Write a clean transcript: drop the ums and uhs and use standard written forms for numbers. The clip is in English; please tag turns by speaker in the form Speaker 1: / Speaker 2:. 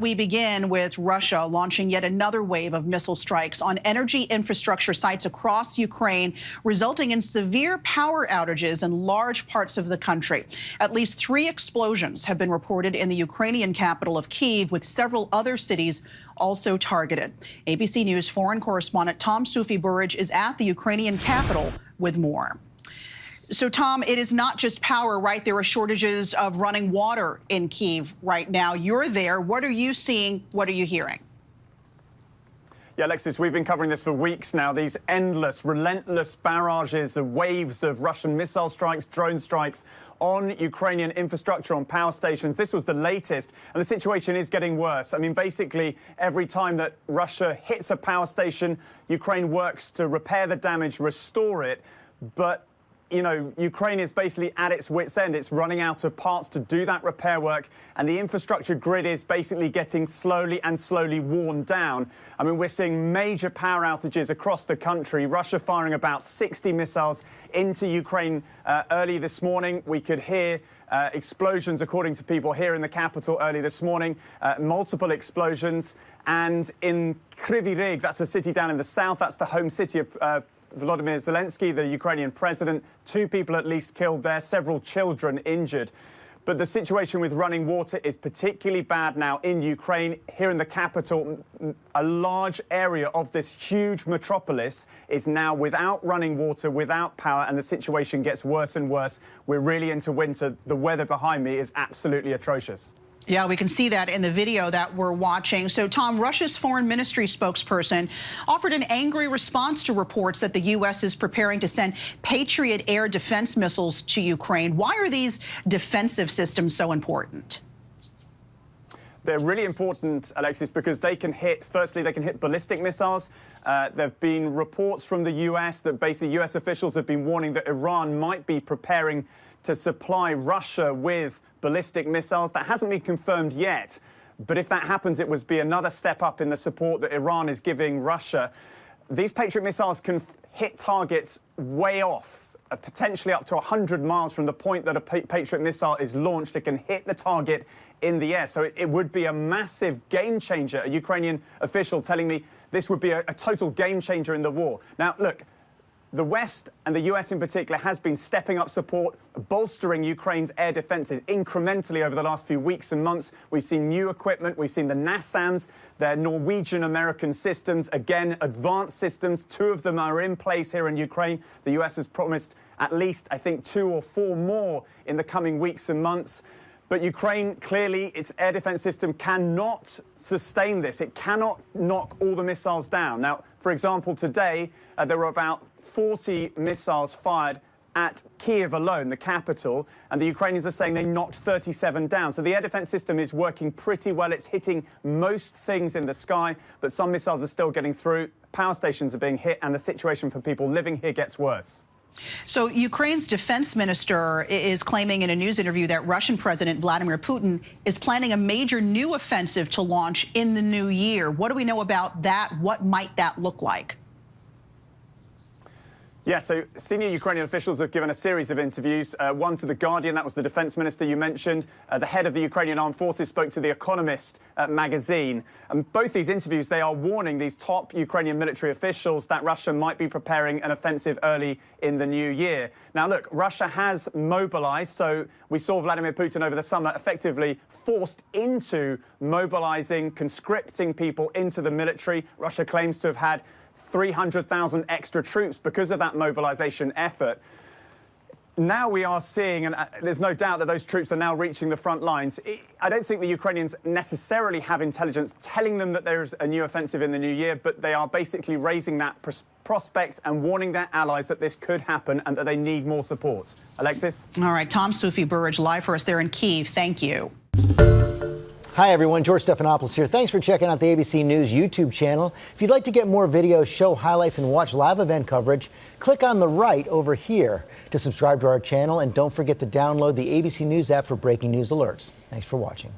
Speaker 1: We begin with Russia launching yet another wave of missile strikes on energy infrastructure sites across Ukraine, resulting in severe power outages in large parts of the country. At least 3 explosions have been reported in the Ukrainian capital of Kyiv, with several other cities also targeted. ABC News foreign correspondent Tom Sufi-Burridge is at the Ukrainian capital with more. So, Tom, it is not just power, right? There are shortages of running water in Kyiv right now. You're there. What are you seeing? What are you hearing?
Speaker 2: Yeah, Alexis, we've been covering this for weeks now. These endless, relentless barrages of waves of Russian missile strikes, drone strikes on Ukrainian infrastructure, on power stations. This was the latest, and the situation is getting worse. I mean, basically, every time that Russia hits a power station, Ukraine works to repair the damage, restore it. But you know, Ukraine is basically at its wit's end. It's running out of parts to do that repair work, and the infrastructure grid is basically getting slowly worn down. I mean, we're seeing major power outages across the country. Russia firing about 60 missiles into Ukraine early this morning. We could hear explosions, according to people here in the capital early this morning, multiple explosions. And in Kryvyi Rih, that's a city down in the south, that's the home city of Volodymyr Zelensky, the Ukrainian president. 2 people at least killed there, several children injured. But the situation with running water is particularly bad now in Ukraine. Here in the capital, a large area of this huge metropolis is now without running water, without power, and the situation gets worse and worse. We're really into winter. The weather behind me is absolutely atrocious.
Speaker 1: Yeah, we can see that in the video that we're watching. So, Tom, Russia's foreign ministry spokesperson offered an angry response to reports that the U.S. is preparing to send Patriot air defense missiles to Ukraine. Why are these defensive systems so important?
Speaker 2: They're really important, Alexis, because they can hit, firstly, they can hit ballistic missiles. There have been reports from the U.S. that basically U.S. officials have been warning that Iran might be preparing to supply Russia with ballistic missiles. That hasn't been confirmed yet, but if that happens, it would be another step up in the support that Iran is giving Russia. These Patriot missiles can hit targets way off, potentially up to 100 miles from the point that a Patriot missile is launched. It can hit the target in the air, so it would be a massive game changer. A Ukrainian official telling me this would be a total game changer in the war. Now, look, the West, and the US in particular, has been stepping up support, bolstering Ukraine's air defenses incrementally over the last few weeks and months. We've seen new equipment. We've seen the NASAMS, their Norwegian-American systems, again, advanced systems. 2 of them are in place here in Ukraine. The US has promised at least, I think, 2 or 4 more in the coming weeks and months. But Ukraine, clearly, its air defense system cannot sustain this. It cannot knock all the missiles down. Now, for example, today, there were about 40 missiles fired at Kyiv alone, the capital, and the Ukrainians are saying they knocked 37 down. So the air defense system is working pretty well. It's hitting most things in the sky, but some missiles are still getting through. Power stations are being hit, and the situation for people living here gets worse.
Speaker 1: So Ukraine's defense minister is claiming in a news interview that Russian President Vladimir Putin is planning a major new offensive to launch in the new year. What do we know about that? What might that look like?
Speaker 2: Yeah, so senior Ukrainian officials have given a series of interviews, one to The Guardian, that was the defense minister you mentioned. The head of the Ukrainian Armed Forces spoke to The Economist magazine. And both these interviews, they are warning these top Ukrainian military officials that Russia might be preparing an offensive early in the new year. Now, look, Russia has mobilized, so we saw Vladimir Putin over the summer effectively forced into mobilizing, conscripting people into the military. Russia claims to have had 300,000 extra troops because of that mobilization effort. Now we are seeing, and there's no doubt that those troops are now reaching the front lines. I don't think the Ukrainians necessarily have intelligence telling them that there's a new offensive in the new year, but they are basically raising that prospect and warning their allies that this could happen and that they need more support. Alexis?
Speaker 1: All right, Tom Sufi-Burridge live for us there in Kyiv. Thank you.
Speaker 3: Hi, everyone. George Stephanopoulos here. Thanks for checking out the ABC News YouTube channel. If you'd like to get more videos, show highlights, and watch live event coverage, click on the right over here to subscribe to our channel. And don't forget to download the ABC News app for breaking news alerts. Thanks for watching.